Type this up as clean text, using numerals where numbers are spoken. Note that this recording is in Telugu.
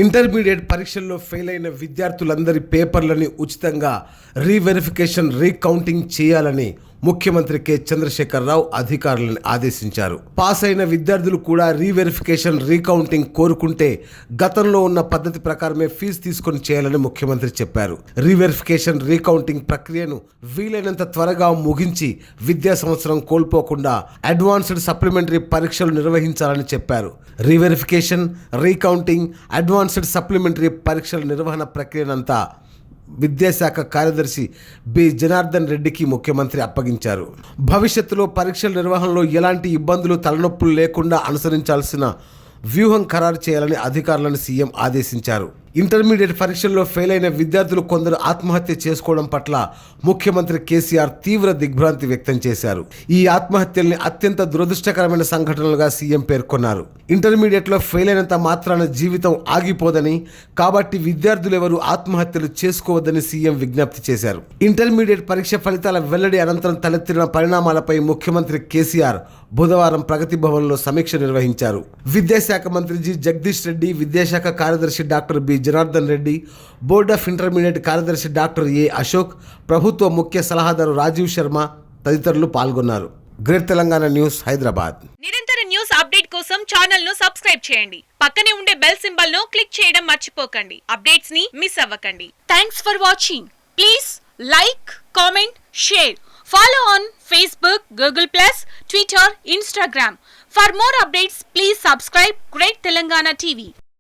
ఇంటర్మీడియట్ పరీక్షల్లో ఫెయిల్ అయిన విద్యార్థులందరి పేపర్లని ఉచితంగా రీవెరిఫికేషన్ రీకౌంటింగ్ చేయాలని ముఖ్యమంత్రి కె చంద్రశేఖరరావు అధికారులను ఆదేశించారు. పాస్ అయిన విద్యార్థులు కూడా రీవెరిఫికేషన్ రీకౌంటింగ్ కోరుకుంటే గతంలో ఉన్న పద్ధతి ప్రకారమే ఫీజు తీసుకొని చేయాలని ముఖ్యమంత్రి చెప్పారు. రీవెరిఫికేషన్ రీకౌంటింగ్ ప్రక్రియను వీలైనంత త్వరగా ముగించి విద్యా సంవత్సరం కోల్పోకుండా అడ్వాన్స్డ్ సప్లిమెంటరీ పరీక్షలు నిర్వహించాలని చెప్పారు. రీవెరిఫికేషన్ రీకౌంటింగ్ అడ్వాన్స్డ్ సప్లిమెంటరీ పరీక్షల నిర్వహణ ప్రక్రియనంతా విద్యాశాఖ కార్యదర్శి బి జనార్దన్ రెడ్డికి ముఖ్యమంత్రి అప్పగించారు. భవిష్యత్తులో పరీక్షల నిర్వహణలో ఎలాంటి ఇబ్బందులు తలనొప్పులు లేకుండా అనుసరించాల్సిన వ్యూహం ఖరారు చేయాలని అధికారులను సీఎం ఆదేశించారు. ఇంటర్మీడియట్ పరీక్షల్లో ఫెయిల్ అయిన విద్యార్థులు కొందరు ఆత్మహత్య చేసుకోవడం పట్ల ముఖ్యమంత్రి కేసీఆర్ తీవ్ర దిగ్భ్రాంతి వ్యక్తం చేశారు. ఈ ఆత్మహత్యల్ని అత్యంత దురదృష్టకరమైన సంఘటనలుగా సీఎం పేర్కొన్నారు. ఇంటర్మీడియట్లో ఫెయిల్ అయినంత మాత్రాన జీవితం ఆగిపోదని, కాబట్టి విద్యార్థులు ఎవరు ఆత్మహత్యలు చేసుకోవద్దని సీఎం విజ్ఞప్తి చేశారు. ఇంటర్మీడియట్ పరీక్ష ఫలితాల వెల్లడి అనంతరం తలెత్తిన పరిణామాలపై ముఖ్యమంత్రి కేసీఆర్ బుధవారం ప్రగతి భవన్లో సమీక్ష నిర్వహించారు. విద్యాశాఖ మంత్రి జి జగదీష్ రెడ్డి, విద్యాశాఖ కార్యదర్శి doctor B Janardhan Reddy, board of intermediate కార్యదర్శి డాక్టర్ ఏ అశోక్, ప్రభుత్వ ముఖ్య సలహాదారు రాజీవ్ శర్మ తదితరులు పాల్గొన్నారు. Great Telangana news, Hyderabad. నిరంతర న్యూస్ అప్డేట్ కోసం ఛానల్ ను సబ్స్క్రైబ్ చేయండి. పక్కనే ఉండే బెల్ సింబల్ ను క్లిక్ చేయడం మర్చిపోకండి. అప్డేట్స్ ని మిస్ అవ్వకండి. Thanks for watching. Please like, comment, share. Follow on Facebook, Google+, Twitter, Instagram. For more updates, please subscribe Great Telangana TV.